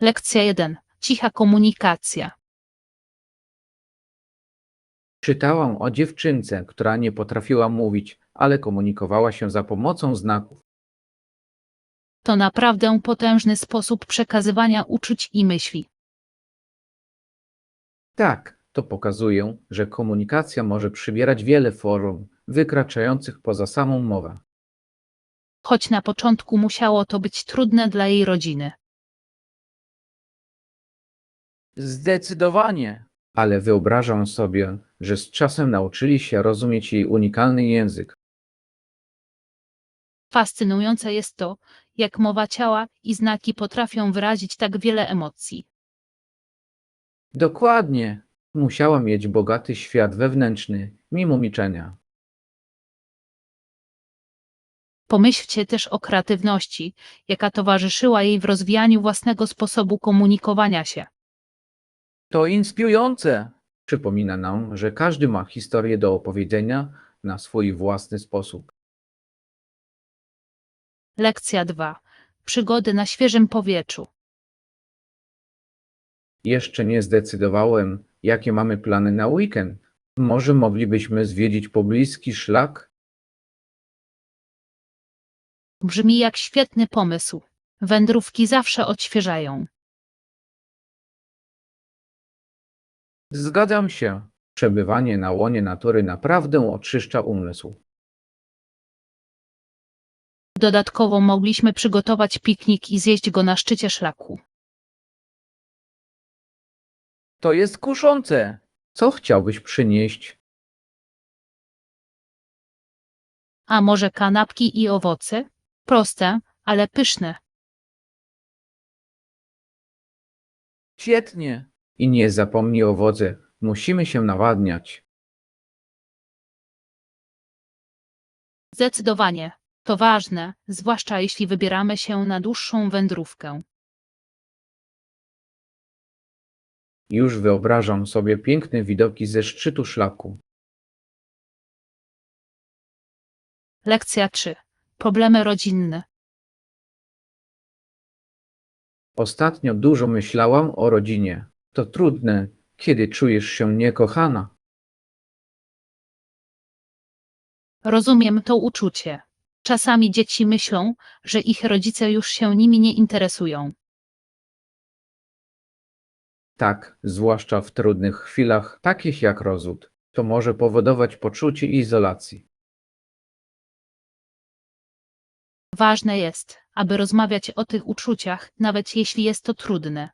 Lekcja 1. Cicha komunikacja. Czytałam o dziewczynce, która nie potrafiła mówić, ale komunikowała się za pomocą znaków. To naprawdę potężny sposób przekazywania uczuć i myśli. Tak, to pokazuje, że komunikacja może przybierać wiele form, wykraczających poza samą mowę. Choć na początku musiało to być trudne dla jej rodziny. Zdecydowanie. Ale wyobrażam sobie, że z czasem nauczyli się rozumieć jej unikalny język. Fascynujące jest to, jak mowa ciała i znaki potrafią wyrazić tak wiele emocji. Dokładnie. Musiała mieć bogaty świat wewnętrzny, mimo milczenia. Pomyślcie też o kreatywności, jaka towarzyszyła jej w rozwijaniu własnego sposobu komunikowania się. To inspirujące. Przypomina nam, że każdy ma historię do opowiedzenia na swój własny sposób. Lekcja 2. Przygody na świeżym powietrzu. Jeszcze nie zdecydowałem, jakie mamy plany na weekend. Może moglibyśmy zwiedzić pobliski szlak? Brzmi jak świetny pomysł. Wędrówki zawsze odświeżają. Zgadzam się. Przebywanie na łonie natury naprawdę oczyszcza umysł. Dodatkowo mogliśmy przygotować piknik i zjeść go na szczycie szlaku. To jest kuszące. Co chciałbyś przynieść? A może kanapki i owoce? Proste, ale pyszne. Świetnie. I nie zapomnij o wodze. Musimy się nawadniać. Zdecydowanie. To ważne, zwłaszcza jeśli wybieramy się na dłuższą wędrówkę. Już wyobrażam sobie piękne widoki ze szczytu szlaku. Lekcja 3. Problemy rodzinne. Ostatnio dużo myślałam o rodzinie. To trudne, kiedy czujesz się niekochana. Rozumiem to uczucie. Czasami dzieci myślą, że ich rodzice już się nimi nie interesują. Tak, zwłaszcza w trudnych chwilach, takich jak rozwód. To może powodować poczucie izolacji. Ważne jest, aby rozmawiać o tych uczuciach, nawet jeśli jest to trudne.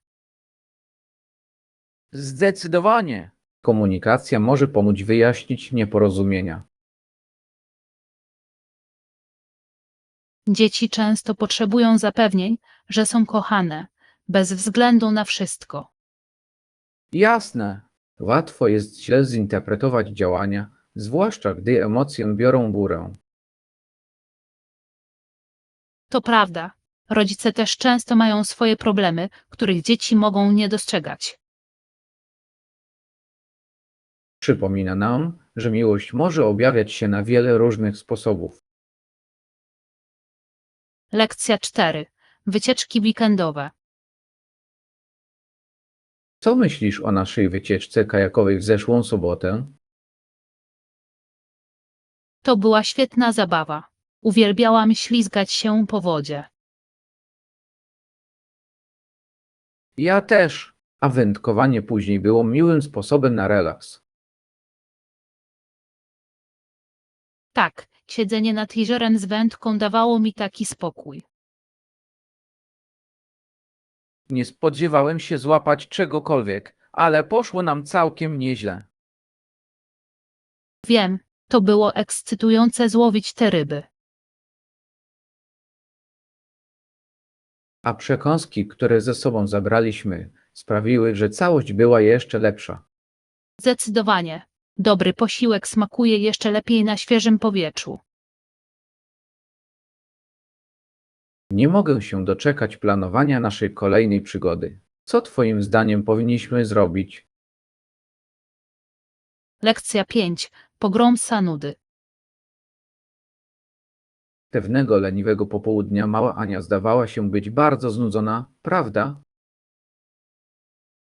Zdecydowanie. Komunikacja może pomóc wyjaśnić nieporozumienia. Dzieci często potrzebują zapewnień, że są kochane, bez względu na wszystko. Jasne. Łatwo jest źle zinterpretować działania, zwłaszcza gdy emocje biorą górę. To prawda. Rodzice też często mają swoje problemy, których dzieci mogą nie dostrzegać. Przypomina nam, że miłość może objawiać się na wiele różnych sposobów. Lekcja 4. Wycieczki weekendowe. Co myślisz o naszej wycieczce kajakowej w zeszłą sobotę? To była świetna zabawa. Uwielbiałam ślizgać się po wodzie. Ja też, a wędkowanie później było miłym sposobem na relaks. Tak, siedzenie nad jeziorem z wędką dawało mi taki spokój. Nie spodziewałem się złapać czegokolwiek, ale poszło nam całkiem nieźle. Wiem, to było ekscytujące złowić te ryby. A przekąski, które ze sobą zabraliśmy, sprawiły, że całość była jeszcze lepsza. Zdecydowanie. Dobry posiłek smakuje jeszcze lepiej na świeżym powietrzu. Nie mogę się doczekać planowania naszej kolejnej przygody. Co Twoim zdaniem powinniśmy zrobić? Lekcja 5. Pogrom Sanudy. Pewnego leniwego popołudnia mała Ania zdawała się być bardzo znudzona, prawda?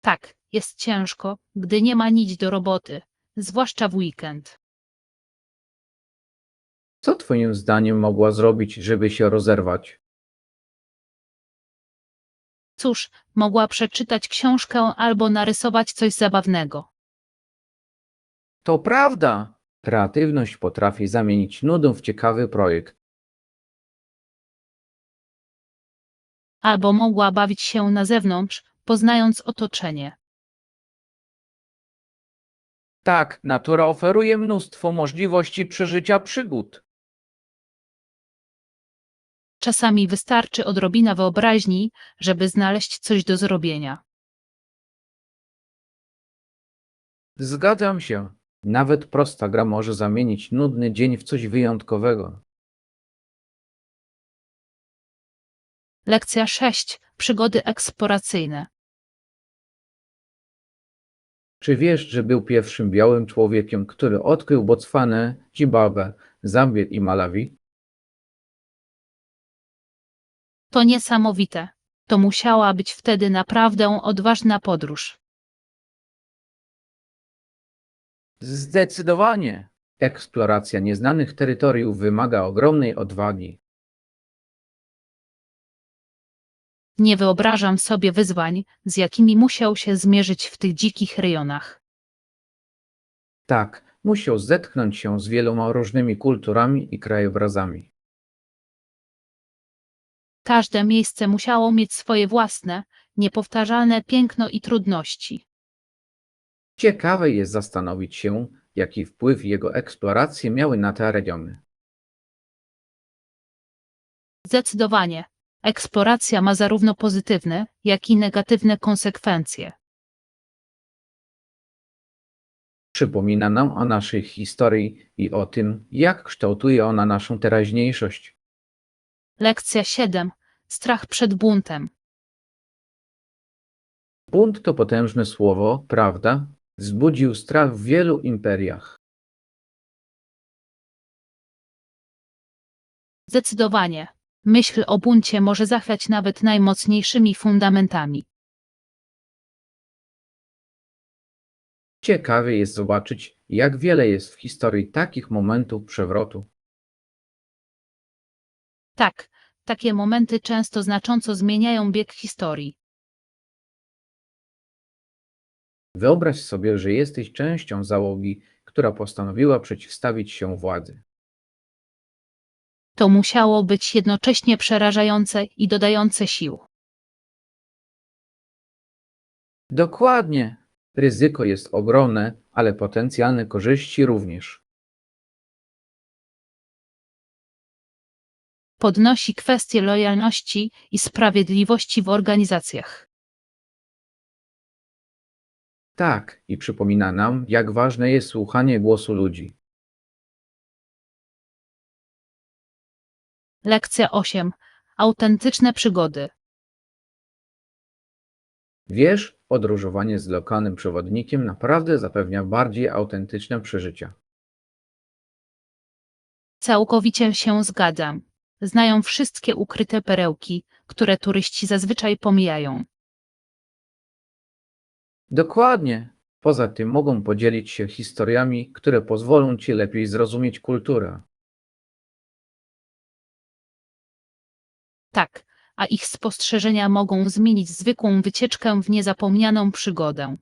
Tak, jest ciężko, gdy nie ma nic do roboty, zwłaszcza w weekend. Co twoim zdaniem mogła zrobić, żeby się rozerwać? Cóż, mogła przeczytać książkę albo narysować coś zabawnego. To prawda! Kreatywność potrafi zamienić nudę w ciekawy projekt. Albo mogła bawić się na zewnątrz, poznając otoczenie. Tak, natura oferuje mnóstwo możliwości przeżycia przygód. Czasami wystarczy odrobina wyobraźni, żeby znaleźć coś do zrobienia. Zgadzam się. Nawet prosta gra może zamienić nudny dzień w coś wyjątkowego. Lekcja 6. Przygody eksploracyjne. Czy wiesz, że był pierwszym białym człowiekiem, który odkrył Botswanę, Zimbabwe, Zambię i Malawi? To niesamowite. To musiała być wtedy naprawdę odważna podróż. Zdecydowanie. Eksploracja nieznanych terytoriów wymaga ogromnej odwagi. Nie wyobrażam sobie wyzwań, z jakimi musiał się zmierzyć w tych dzikich rejonach. Tak, musiał zetknąć się z wieloma różnymi kulturami i krajobrazami. Każde miejsce musiało mieć swoje własne, niepowtarzalne piękno i trudności. Ciekawe jest zastanowić się, jaki wpływ jego eksploracje miały na te regiony. Zdecydowanie, eksploracja ma zarówno pozytywne, jak i negatywne konsekwencje. Przypomina nam o naszej historii i o tym, jak kształtuje ona naszą teraźniejszość. Lekcja 7. Strach przed buntem. Bunt to potężne słowo, prawda? Wzbudził strach w wielu imperiach. Zdecydowanie, myśl o buncie może zachwiać nawet najmocniejszymi fundamentami. Ciekawe jest zobaczyć, jak wiele jest w historii takich momentów przewrotu. Tak, takie momenty często znacząco zmieniają bieg historii. Wyobraź sobie, że jesteś częścią załogi, która postanowiła przeciwstawić się władzy. To musiało być jednocześnie przerażające i dodające sił. Dokładnie. Ryzyko jest ogromne, ale potencjalne korzyści również. Podnosi kwestie lojalności i sprawiedliwości w organizacjach. Tak, i przypomina nam, jak ważne jest słuchanie głosu ludzi. Lekcja 8. Autentyczne przygody. Wiesz, podróżowanie z lokalnym przewodnikiem naprawdę zapewnia bardziej autentyczne przeżycia. Całkowicie się zgadzam. Znają wszystkie ukryte perełki, które turyści zazwyczaj pomijają. Dokładnie. Poza tym mogą podzielić się historiami, które pozwolą ci lepiej zrozumieć kulturę. Tak, a ich spostrzeżenia mogą zmienić zwykłą wycieczkę w niezapomnianą przygodę.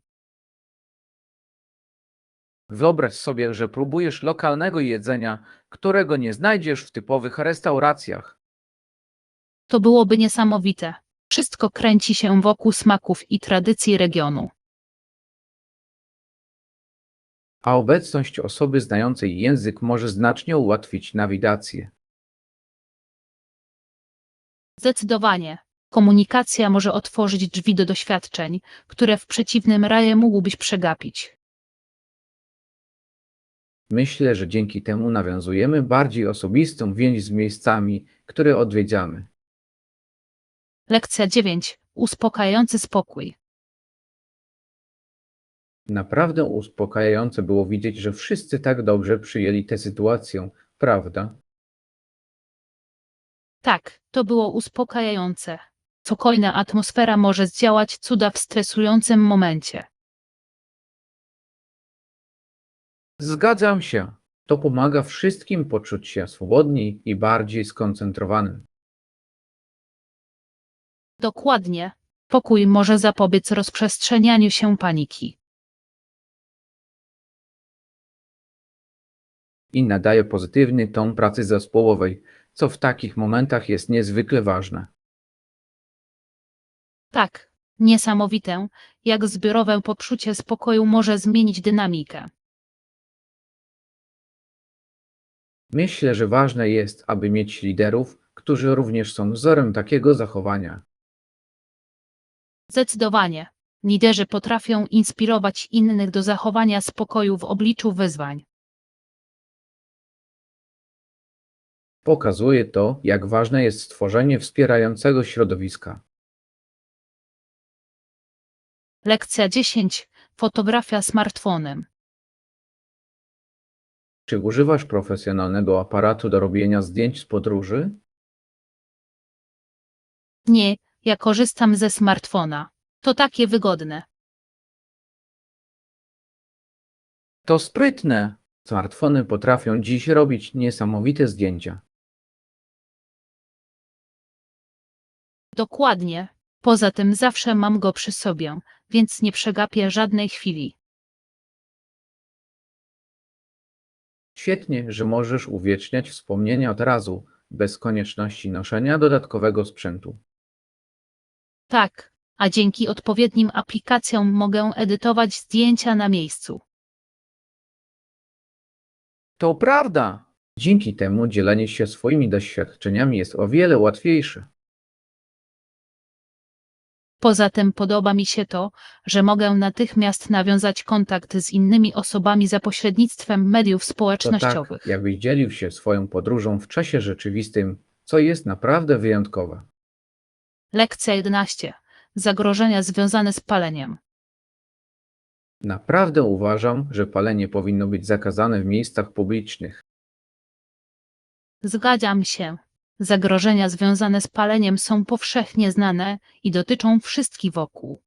Wyobraź sobie, że próbujesz lokalnego jedzenia, którego nie znajdziesz w typowych restauracjach. To byłoby niesamowite. Wszystko kręci się wokół smaków i tradycji regionu. A obecność osoby znającej język może znacznie ułatwić nawigację. Zdecydowanie. Komunikacja może otworzyć drzwi do doświadczeń, które w przeciwnym razie mógłbyś przegapić. Myślę, że dzięki temu nawiązujemy bardziej osobistą więź z miejscami, które odwiedzamy. Lekcja 9. Uspokajający spokój. Naprawdę uspokajające było widzieć, że wszyscy tak dobrze przyjęli tę sytuację, prawda? Tak, to było uspokajające. Spokojna atmosfera może zdziałać cuda w stresującym momencie. Zgadzam się. To pomaga wszystkim poczuć się swobodniej i bardziej skoncentrowanym. Dokładnie. Pokój może zapobiec rozprzestrzenianiu się paniki. I nadaje pozytywny ton pracy zespołowej, co w takich momentach jest niezwykle ważne. Tak, niesamowite, jak zbiorowe poczucie spokoju może zmienić dynamikę. Myślę, że ważne jest, aby mieć liderów, którzy również są wzorem takiego zachowania. Zdecydowanie. Liderzy potrafią inspirować innych do zachowania spokoju w obliczu wyzwań. Pokazuje to, jak ważne jest stworzenie wspierającego środowiska. Lekcja 10. Fotografia smartfonem. Czy używasz profesjonalnego aparatu do robienia zdjęć z podróży? Nie, ja korzystam ze smartfona. To takie wygodne. To sprytne! Smartfony potrafią dziś robić niesamowite zdjęcia. Dokładnie. Poza tym zawsze mam go przy sobie, więc nie przegapię żadnej chwili. Świetnie, że możesz uwieczniać wspomnienia od razu, bez konieczności noszenia dodatkowego sprzętu. Tak, a dzięki odpowiednim aplikacjom mogę edytować zdjęcia na miejscu. To prawda! Dzięki temu dzielenie się swoimi doświadczeniami jest o wiele łatwiejsze. Poza tym podoba mi się to, że mogę natychmiast nawiązać kontakt z innymi osobami za pośrednictwem mediów To tak, społecznościowych. jakbyś dzielił się swoją podróżą w czasie rzeczywistym, co jest naprawdę wyjątkowe. Lekcja 11. Zagrożenia związane z paleniem. Naprawdę uważam, że palenie powinno być zakazane w miejscach publicznych. Zgadzam się. Zagrożenia związane z paleniem są powszechnie znane i dotyczą wszystkich wokół.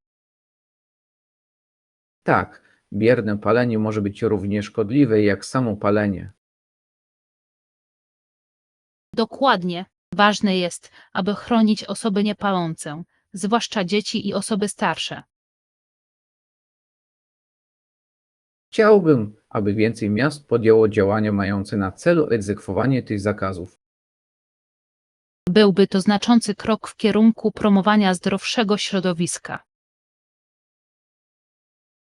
Tak, bierne palenie może być równie szkodliwe jak samo palenie. Dokładnie. Ważne jest, aby chronić osoby niepalące, zwłaszcza dzieci i osoby starsze. Chciałbym, aby więcej miast podjęło działania mające na celu egzekwowanie tych zakazów. Byłby to znaczący krok w kierunku promowania zdrowszego środowiska.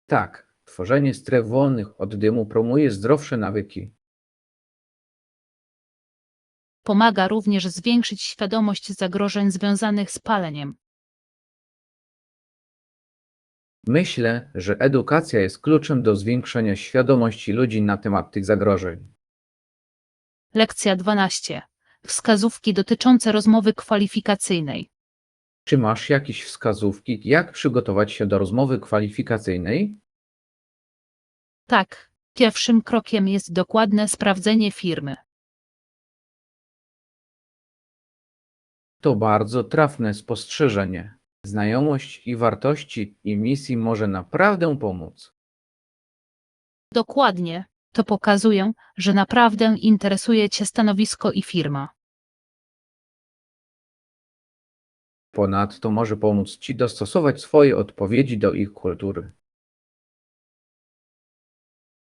Tak, tworzenie stref wolnych od dymu promuje zdrowsze nawyki. Pomaga również zwiększyć świadomość zagrożeń związanych z paleniem. Myślę, że edukacja jest kluczem do zwiększenia świadomości ludzi na temat tych zagrożeń. Lekcja 12. Wskazówki dotyczące rozmowy kwalifikacyjnej. Czy masz jakieś wskazówki, jak przygotować się do rozmowy kwalifikacyjnej? Tak, pierwszym krokiem jest dokładne sprawdzenie firmy. To bardzo trafne spostrzeżenie. Znajomość i wartości i misji może naprawdę pomóc. Dokładnie. To pokazuje, że naprawdę interesuje Cię stanowisko i firma. Ponadto może pomóc Ci dostosować swoje odpowiedzi do ich kultury.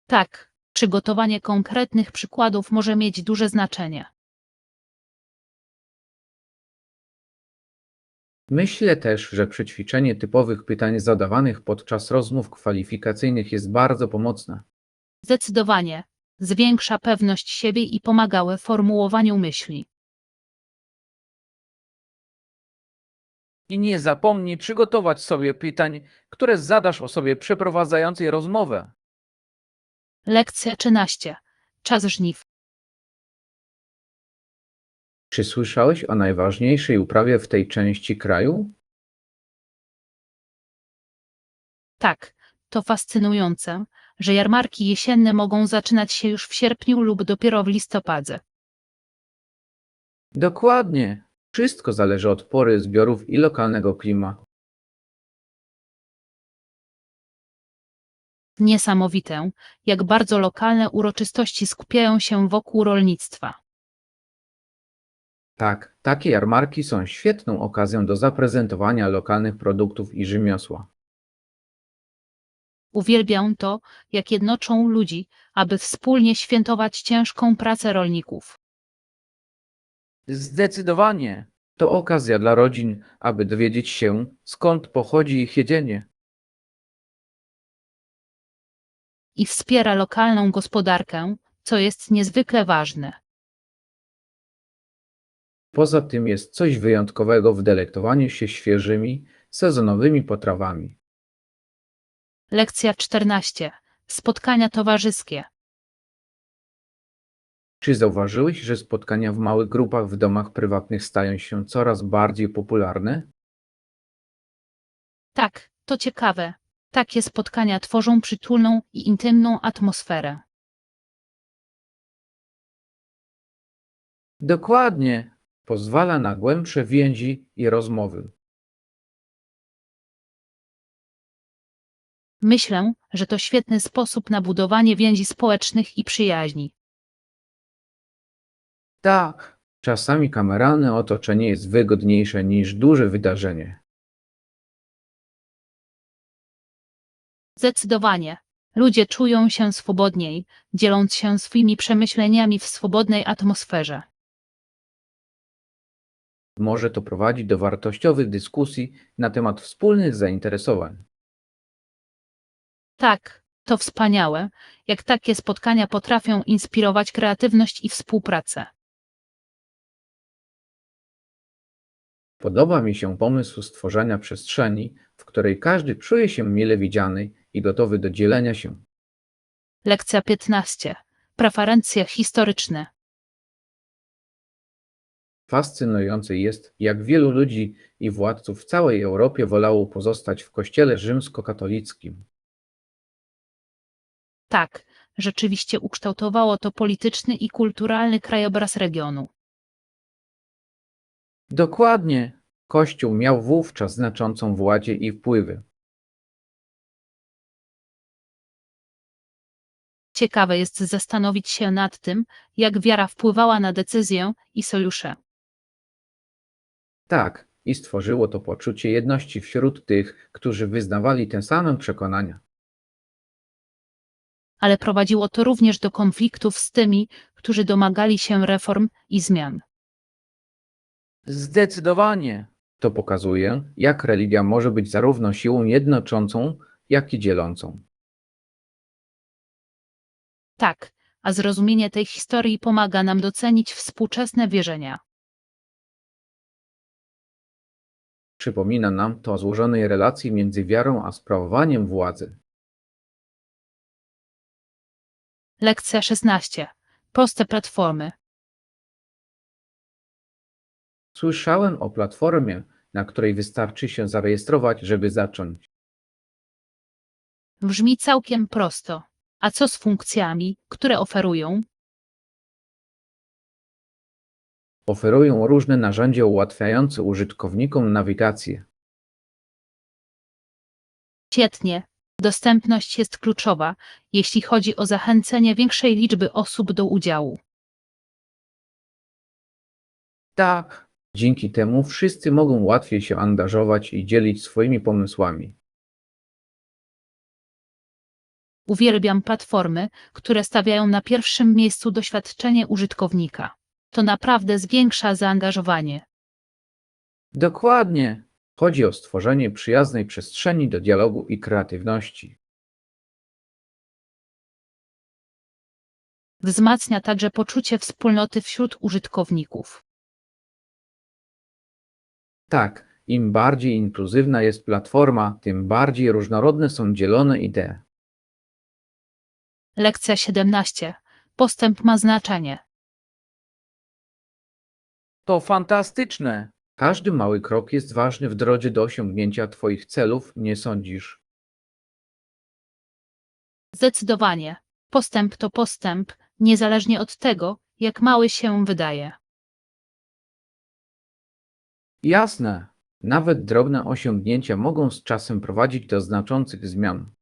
Tak, przygotowanie konkretnych przykładów może mieć duże znaczenie. Myślę też, że przećwiczenie typowych pytań zadawanych podczas rozmów kwalifikacyjnych jest bardzo pomocne. Zdecydowanie. Zwiększa pewność siebie i pomaga w formułowaniu myśli. I nie zapomnij przygotować sobie pytań, które zadasz osobie przeprowadzającej rozmowę. Lekcja 13. Czas żniw. Czy słyszałeś o najważniejszej uprawie w tej części kraju? Tak, to fascynujące, że jarmarki jesienne mogą zaczynać się już w sierpniu lub dopiero w listopadzie. Dokładnie. Wszystko zależy od pory zbiorów i lokalnego klimatu. Niesamowite, jak bardzo lokalne uroczystości skupiają się wokół rolnictwa. Tak, takie jarmarki są świetną okazją do zaprezentowania lokalnych produktów i rzemiosła. Uwielbiam to, jak jednoczą ludzi, aby wspólnie świętować ciężką pracę rolników. Zdecydowanie. To okazja dla rodzin, aby dowiedzieć się, skąd pochodzi ich jedzenie. I wspiera lokalną gospodarkę, co jest niezwykle ważne. Poza tym jest coś wyjątkowego w delektowaniu się świeżymi, sezonowymi potrawami. Lekcja 14. Spotkania towarzyskie. Czy zauważyłeś, że spotkania w małych grupach w domach prywatnych stają się coraz bardziej popularne? Tak, to ciekawe. Takie spotkania tworzą przytulną i intymną atmosferę. Dokładnie. Pozwala na głębsze więzi i rozmowy. Myślę, że to świetny sposób na budowanie więzi społecznych i przyjaźni. Tak, czasami kameralne otoczenie jest wygodniejsze niż duże wydarzenie. Zdecydowanie. Ludzie czują się swobodniej, dzieląc się swoimi przemyśleniami w swobodnej atmosferze. Może to prowadzić do wartościowych dyskusji na temat wspólnych zainteresowań. Tak, to wspaniałe, jak takie spotkania potrafią inspirować kreatywność i współpracę. Podoba mi się pomysł stworzenia przestrzeni, w której każdy czuje się mile widziany i gotowy do dzielenia się. Lekcja 15. Preferencje historyczne. Fascynujące jest, jak wielu ludzi i władców w całej Europie wolało pozostać w kościele rzymskokatolickim. Tak, rzeczywiście ukształtowało to polityczny i kulturalny krajobraz regionu. Dokładnie. Kościół miał wówczas znaczącą władzę i wpływy. Ciekawe jest zastanowić się nad tym, jak wiara wpływała na decyzje i sojusze. Tak, i stworzyło to poczucie jedności wśród tych, którzy wyznawali te same przekonania. Ale prowadziło to również do konfliktów z tymi, którzy domagali się reform i zmian. Zdecydowanie. To pokazuje, jak religia może być zarówno siłą jednoczącą, jak i dzielącą. Tak, a zrozumienie tej historii pomaga nam docenić współczesne wierzenia. Przypomina nam to o złożonej relacji między wiarą a sprawowaniem władzy. Lekcja 16. Proste platformy. Słyszałem o platformie, na której wystarczy się zarejestrować, żeby zacząć. Brzmi całkiem prosto. A co z funkcjami, które oferują? Oferują różne narzędzia ułatwiające użytkownikom nawigację. Świetnie. Dostępność jest kluczowa, jeśli chodzi o zachęcenie większej liczby osób do udziału. Tak, dzięki temu wszyscy mogą łatwiej się angażować i dzielić swoimi pomysłami. Uwielbiam platformy, które stawiają na pierwszym miejscu doświadczenie użytkownika. To naprawdę zwiększa zaangażowanie. Dokładnie. Chodzi o stworzenie przyjaznej przestrzeni do dialogu i kreatywności. Wzmacnia także poczucie wspólnoty wśród użytkowników. Tak, im bardziej inkluzywna jest platforma, tym bardziej różnorodne są dzielone idee. Lekcja 17. Postęp ma znaczenie. To fantastyczne! Każdy mały krok jest ważny w drodze do osiągnięcia Twoich celów, nie sądzisz? Zdecydowanie. Postęp to postęp, niezależnie od tego, jak mały się wydaje. Jasne, nawet drobne osiągnięcia mogą z czasem prowadzić do znaczących zmian.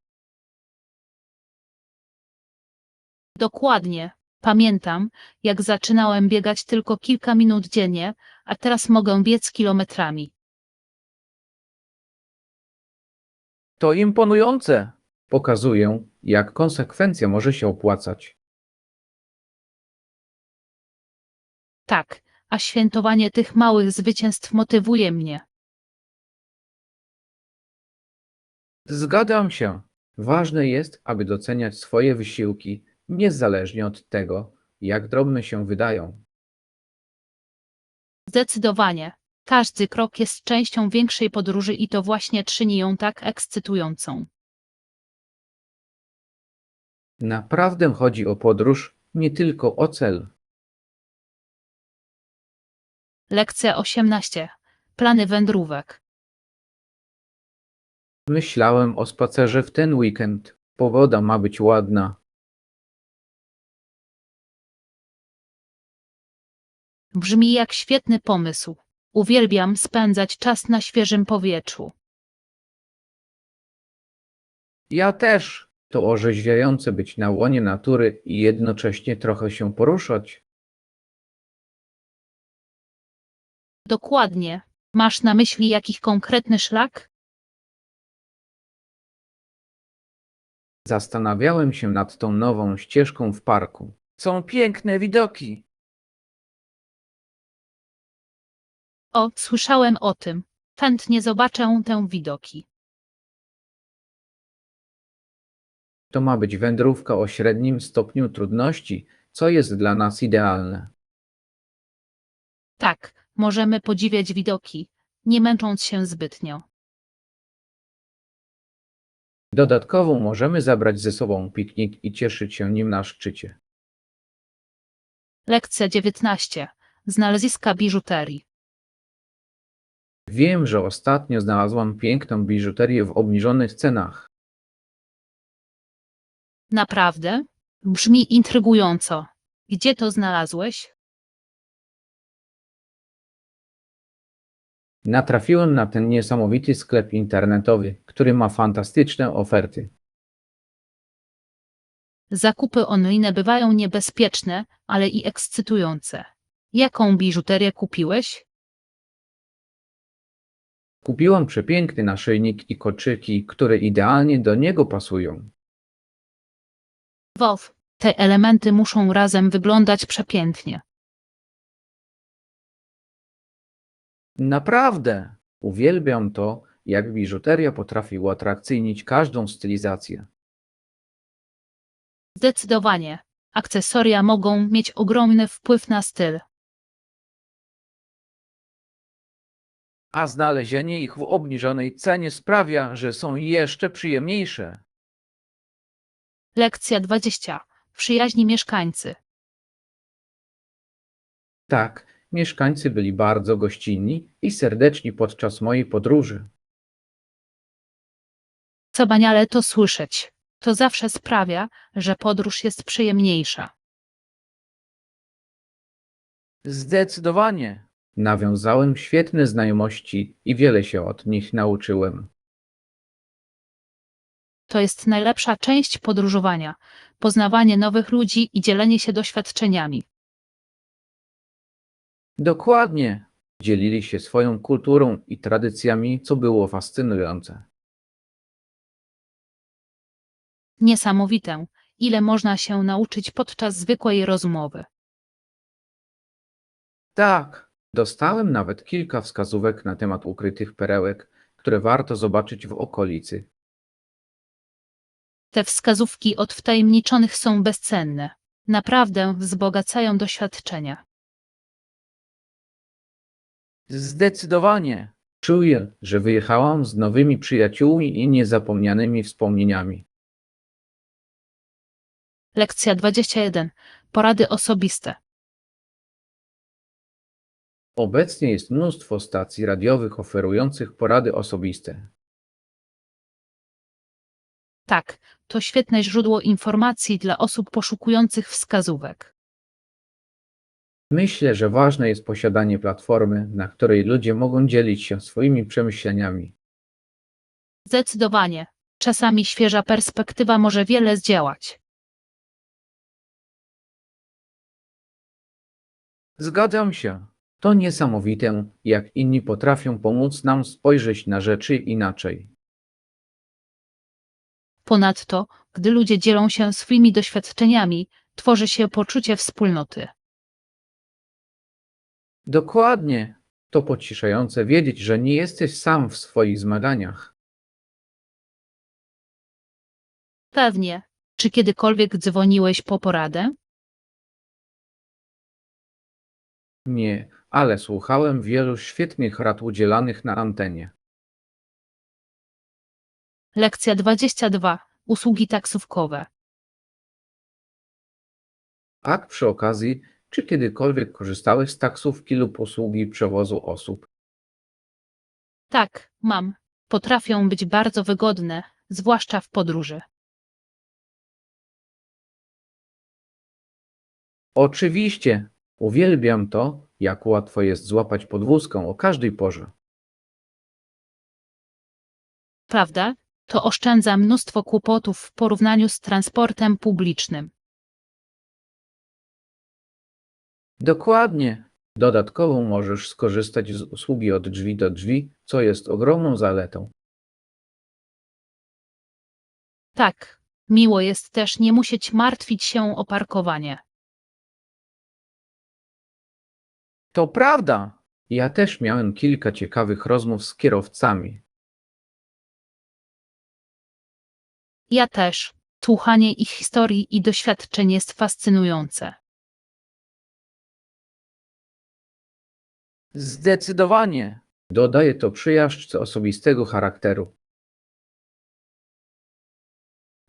Dokładnie. Pamiętam, jak zaczynałem biegać tylko kilka minut dziennie, a teraz mogę biec kilometrami. To imponujące. Pokazuję, jak konsekwencja może się opłacać. Tak, a świętowanie tych małych zwycięstw motywuje mnie. Zgadzam się. Ważne jest, aby doceniać swoje wysiłki, niezależnie od tego, jak drobne się wydają. Zdecydowanie. Każdy krok jest częścią większej podróży i to właśnie czyni ją tak ekscytującą. Naprawdę chodzi o podróż, nie tylko o cel. Lekcja 18. Plany wędrówek. Myślałem o spacerze w ten weekend. Pogoda ma być ładna. Brzmi jak świetny pomysł. Uwielbiam spędzać czas na świeżym powietrzu. Ja też. To orzeźwiające być na łonie natury i jednocześnie trochę się poruszać. Dokładnie. Masz na myśli jakiś konkretny szlak? Zastanawiałem się nad tą nową ścieżką w parku. Są piękne widoki. O, słyszałem o tym. Chętnie zobaczę te widoki. To ma być wędrówka o średnim stopniu trudności, co jest dla nas idealne. Tak, możemy podziwiać widoki, nie męcząc się zbytnio. Dodatkowo możemy zabrać ze sobą piknik i cieszyć się nim na szczycie. Lekcja 19. Znaleziska biżuterii. Wiem, że ostatnio znalazłam piękną biżuterię w obniżonych cenach. Naprawdę? Brzmi intrygująco. Gdzie to znalazłeś? Natrafiłem na ten niesamowity sklep internetowy, który ma fantastyczne oferty. Zakupy online bywają niebezpieczne, ale i ekscytujące. Jaką biżuterię kupiłeś? Kupiłam przepiękny naszyjnik i kolczyki, które idealnie do niego pasują. Wow, te elementy muszą razem wyglądać przepięknie. Naprawdę! Uwielbiam to, jak biżuteria potrafi uatrakcyjnić każdą stylizację. Zdecydowanie. Akcesoria mogą mieć ogromny wpływ na styl. A znalezienie ich w obniżonej cenie sprawia, że są jeszcze przyjemniejsze. Lekcja 20. Przyjaźni mieszkańcy. Tak, mieszkańcy byli bardzo gościnni i serdeczni podczas mojej podróży. Wspaniale to słyszeć. To zawsze sprawia, że podróż jest przyjemniejsza. Zdecydowanie. Nawiązałem świetne znajomości i wiele się od nich nauczyłem. To jest najlepsza część podróżowania. Poznawanie nowych ludzi i dzielenie się doświadczeniami. Dokładnie. Dzielili się swoją kulturą i tradycjami, co było fascynujące. Niesamowite, ile można się nauczyć podczas zwykłej rozmowy. Tak, dostałem nawet kilka wskazówek na temat ukrytych perełek, które warto zobaczyć w okolicy. Te wskazówki od wtajemniczonych są bezcenne. Naprawdę wzbogacają doświadczenia. Zdecydowanie. Czuję, że wyjechałam z nowymi przyjaciółmi i niezapomnianymi wspomnieniami. Lekcja 21. Porady osobiste. Obecnie jest mnóstwo stacji radiowych oferujących porady osobiste. Tak, to świetne źródło informacji dla osób poszukujących wskazówek. Myślę, że ważne jest posiadanie platformy, na której ludzie mogą dzielić się swoimi przemyśleniami. Zdecydowanie. Czasami świeża perspektywa może wiele zdziałać. Zgadzam się. To niesamowite, jak inni potrafią pomóc nam spojrzeć na rzeczy inaczej. Ponadto, gdy ludzie dzielą się swoimi doświadczeniami, tworzy się poczucie wspólnoty. Dokładnie. To pocieszające wiedzieć, że nie jesteś sam w swoich zmaganiach. Pewnie. Czy kiedykolwiek dzwoniłeś po poradę? Nie, ale słuchałem wielu świetnych rad udzielanych na antenie. Lekcja 22. Usługi taksówkowe. A przy okazji, czy kiedykolwiek korzystałeś z taksówki lub usługi przewozu osób? Tak, mam. Potrafią być bardzo wygodne, zwłaszcza w podróży. Oczywiście, uwielbiam to, jak łatwo jest złapać podwózkę o każdej porze. Prawda? To oszczędza mnóstwo kłopotów w porównaniu z transportem publicznym. Dokładnie. Dodatkowo możesz skorzystać z usługi od drzwi do drzwi, co jest ogromną zaletą. Tak, miło jest też nie musieć martwić się o parkowanie. To prawda. Ja też miałem kilka ciekawych rozmów z kierowcami. Ja też. Słuchanie ich historii i doświadczeń jest fascynujące. Zdecydowanie. Dodaje to przyjaźń osobistego charakteru.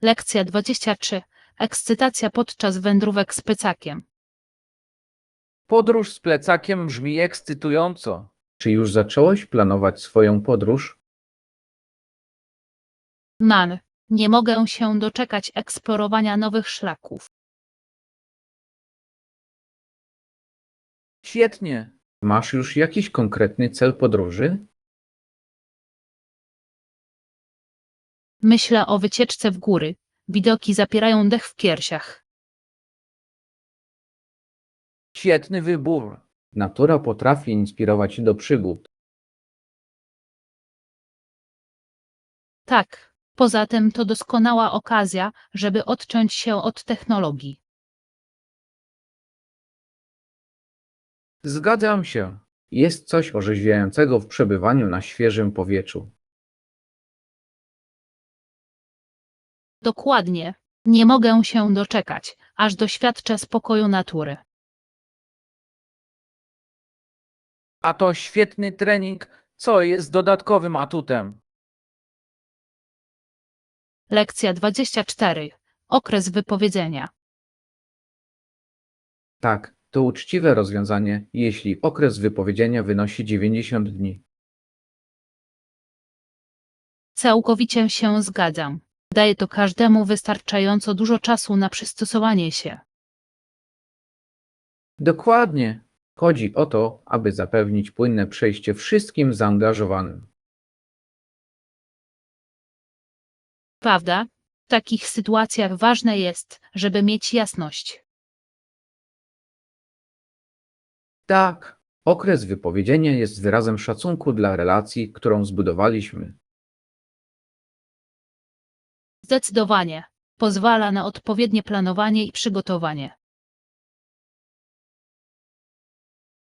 Lekcja 23. Ekscytacja podczas wędrówek z plecakiem. Podróż z plecakiem brzmi ekscytująco. Czy już zacząłeś planować swoją podróż? Man, nie mogę się doczekać eksplorowania nowych szlaków. Świetnie. Masz już jakiś konkretny cel podróży? Myślę o wycieczce w góry. Widoki zapierają dech w piersiach. Świetny wybór. Natura potrafi inspirować do przygód. Tak, poza tym to doskonała okazja, żeby odciąć się od technologii. Zgadzam się. Jest coś orzeźwiającego w przebywaniu na świeżym powietrzu. Dokładnie. Nie mogę się doczekać, aż doświadczę spokoju natury. A to świetny trening, co jest dodatkowym atutem. Lekcja 24. Okres wypowiedzenia. Tak, to uczciwe rozwiązanie, jeśli okres wypowiedzenia wynosi 90 dni. Całkowicie się zgadzam. Daje to każdemu wystarczająco dużo czasu na przystosowanie się. Dokładnie. Chodzi o to, aby zapewnić płynne przejście wszystkim zaangażowanym. Prawda? W takich sytuacjach ważne jest, żeby mieć jasność. Tak, okres wypowiedzenia jest wyrazem szacunku dla relacji, którą zbudowaliśmy. Zdecydowanie. Pozwala na odpowiednie planowanie i przygotowanie.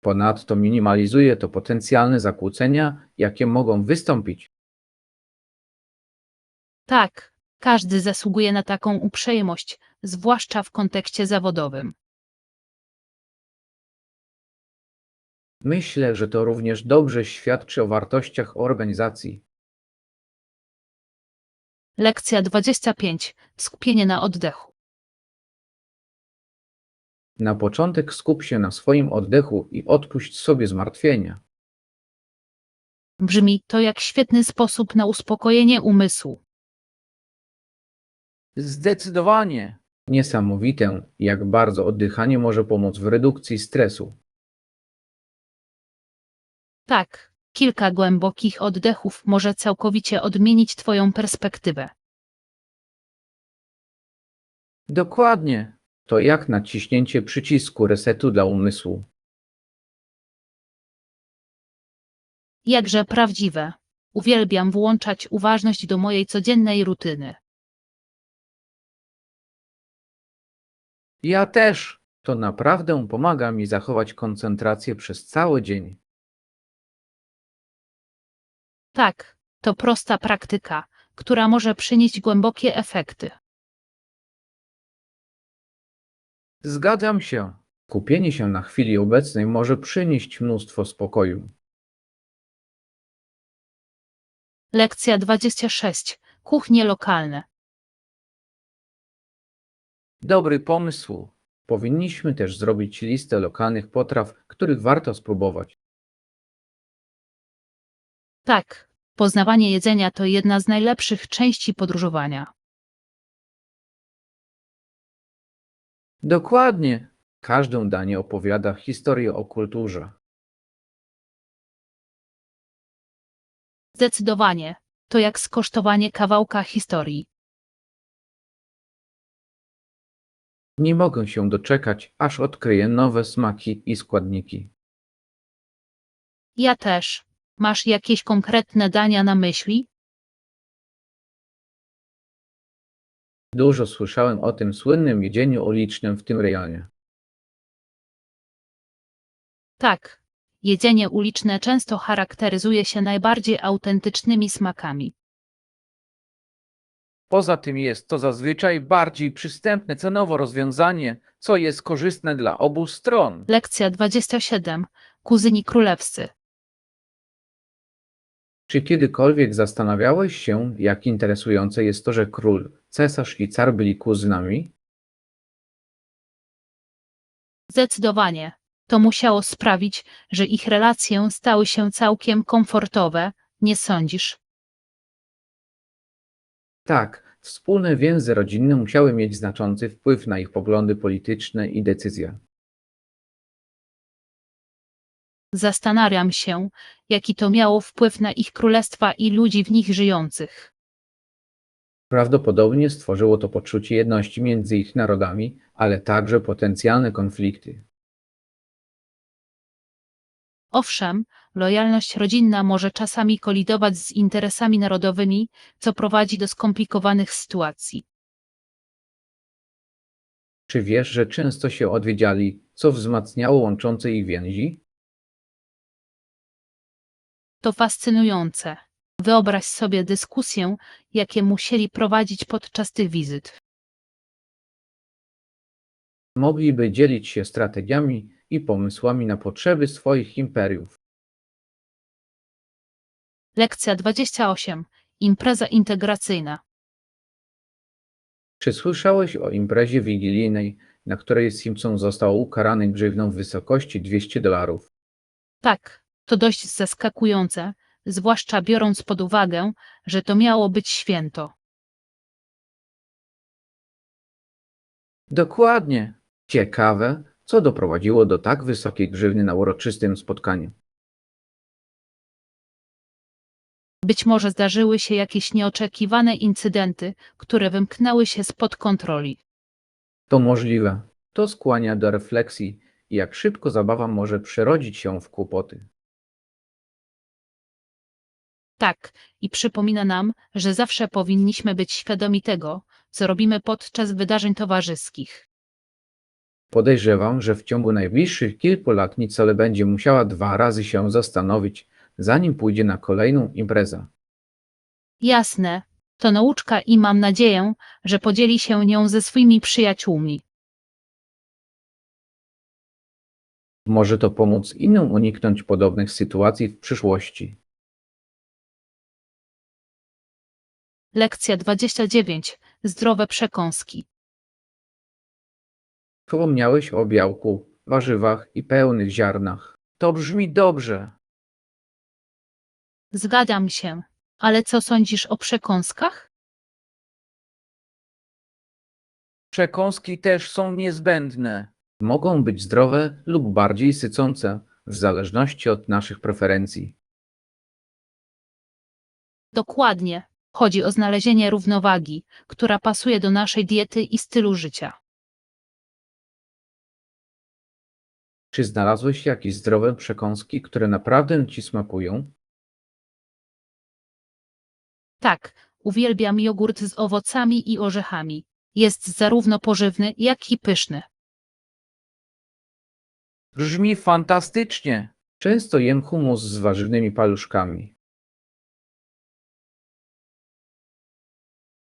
Ponadto minimalizuje to potencjalne zakłócenia, jakie mogą wystąpić. Tak, każdy zasługuje na taką uprzejmość, zwłaszcza w kontekście zawodowym. Myślę, że to również dobrze świadczy o wartościach organizacji. Lekcja 25. Skupienie na oddechu. Na początek skup się na swoim oddechu i odpuść sobie zmartwienia. Brzmi to jak świetny sposób na uspokojenie umysłu. Zdecydowanie. Niesamowite, jak bardzo oddychanie może pomóc w redukcji stresu. Tak, kilka głębokich oddechów może całkowicie odmienić Twoją perspektywę. Dokładnie. To jak naciśnięcie przycisku resetu dla umysłu. Jakże prawdziwe. Uwielbiam włączać uważność do mojej codziennej rutyny. Ja też. To naprawdę pomaga mi zachować koncentrację przez cały dzień. Tak, to prosta praktyka, która może przynieść głębokie efekty. Zgadzam się. Kupienie się na chwili obecnej może przynieść mnóstwo spokoju. Lekcja 26. Kuchnie lokalne. Dobry pomysł. Powinniśmy też zrobić listę lokalnych potraw, których warto spróbować. Tak, poznawanie jedzenia to jedna z najlepszych części podróżowania. Dokładnie. Każde danie opowiada historię o kulturze. Zdecydowanie, to jak skosztowanie kawałka historii. Nie mogę się doczekać, aż odkryję nowe smaki i składniki. Ja też. Masz jakieś konkretne dania na myśli? Dużo słyszałem o tym słynnym jedzeniu ulicznym w tym rejonie. Tak. Jedzenie uliczne często charakteryzuje się najbardziej autentycznymi smakami. Poza tym jest to zazwyczaj bardziej przystępne cenowo rozwiązanie, co jest korzystne dla obu stron. Lekcja 27. Kuzyni królewscy. Czy kiedykolwiek zastanawiałeś się, jak interesujące jest to, że król, cesarz i car byli kuzynami? Zdecydowanie. To musiało sprawić, że ich relacje stały się całkiem komfortowe, nie sądzisz? Tak, wspólne więzy rodzinne musiały mieć znaczący wpływ na ich poglądy polityczne i decyzje. Zastanawiam się, jaki to miało wpływ na ich królestwa i ludzi w nich żyjących. Prawdopodobnie stworzyło to poczucie jedności między ich narodami, ale także potencjalne konflikty. Owszem, lojalność rodzinna może czasami kolidować z interesami narodowymi, co prowadzi do skomplikowanych sytuacji. Czy wiesz, że często się odwiedziali, co wzmacniało łączące ich więzi? To fascynujące. Wyobraź sobie dyskusję, jakie musieli prowadzić podczas tych wizyt. Mogliby dzielić się strategiami i pomysłami na potrzeby swoich imperiów. Lekcja 28. Impreza integracyjna. Czy słyszałeś o imprezie wigilijnej, na której Simpson został ukarany grzywną w wysokości $200? Tak, to dość zaskakujące, zwłaszcza biorąc pod uwagę, że to miało być święto. Dokładnie. Ciekawe, co doprowadziło do tak wysokiej grzywny na uroczystym spotkaniu. Być może zdarzyły się jakieś nieoczekiwane incydenty, które wymknęły się spod kontroli. To możliwe. To skłania do refleksji, jak szybko zabawa może przerodzić się w kłopoty. Tak, i przypomina nam, że zawsze powinniśmy być świadomi tego, co robimy podczas wydarzeń towarzyskich. Podejrzewam, że w ciągu najbliższych kilku lat Nicole będzie musiała 2 razy się zastanowić, zanim pójdzie na kolejną imprezę. Jasne, to nauczka i mam nadzieję, że podzieli się nią ze swoimi przyjaciółmi. Może to pomóc innym uniknąć podobnych sytuacji w przyszłości. Lekcja 29. Zdrowe przekąski. Wspomniałeś o białku, warzywach i pełnych ziarnach. To brzmi dobrze. Zgadzam się, ale co sądzisz o przekąskach? Przekąski też są niezbędne. Mogą być zdrowe lub bardziej sycące, w zależności od naszych preferencji. Dokładnie. Chodzi o znalezienie równowagi, która pasuje do naszej diety i stylu życia. Czy znalazłeś jakieś zdrowe przekąski, które naprawdę ci smakują? Tak, uwielbiam jogurt z owocami i orzechami. Jest zarówno pożywny, jak i pyszny. Brzmi fantastycznie. Często jem hummus z warzywnymi paluszkami.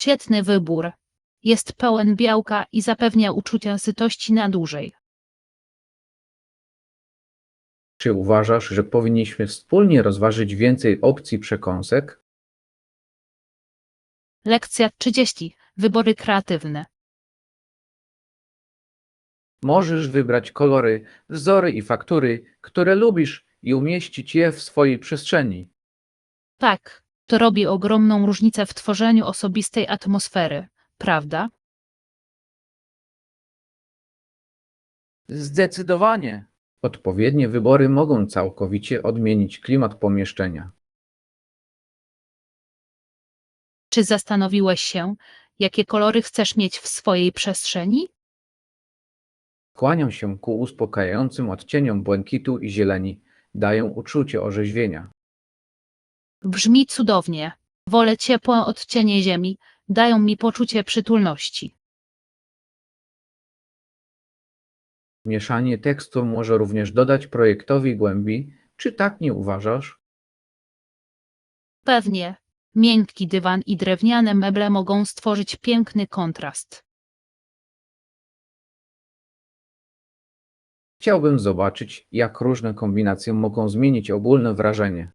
Świetny wybór. Jest pełen białka i zapewnia uczucie sytości na dłużej. Czy uważasz, że powinniśmy wspólnie rozważyć więcej opcji przekąsek? Lekcja 30. Wybory kreatywne. Możesz wybrać kolory, wzory i faktury, które lubisz i umieścić je w swojej przestrzeni. Tak, to robi ogromną różnicę w tworzeniu osobistej atmosfery, prawda? Zdecydowanie. Odpowiednie wybory mogą całkowicie odmienić klimat pomieszczenia. Czy zastanowiłeś się, jakie kolory chcesz mieć w swojej przestrzeni? Kłanią się ku uspokajającym odcieniom błękitu i zieleni, dają uczucie orzeźwienia. Brzmi cudownie. Wolę ciepłe odcienie ziemi, dają mi poczucie przytulności. Mieszanie tekstu może również dodać projektowi głębi, czy tak nie uważasz? Pewnie, miękki dywan i drewniane meble mogą stworzyć piękny kontrast. Chciałbym zobaczyć, jak różne kombinacje mogą zmienić ogólne wrażenie.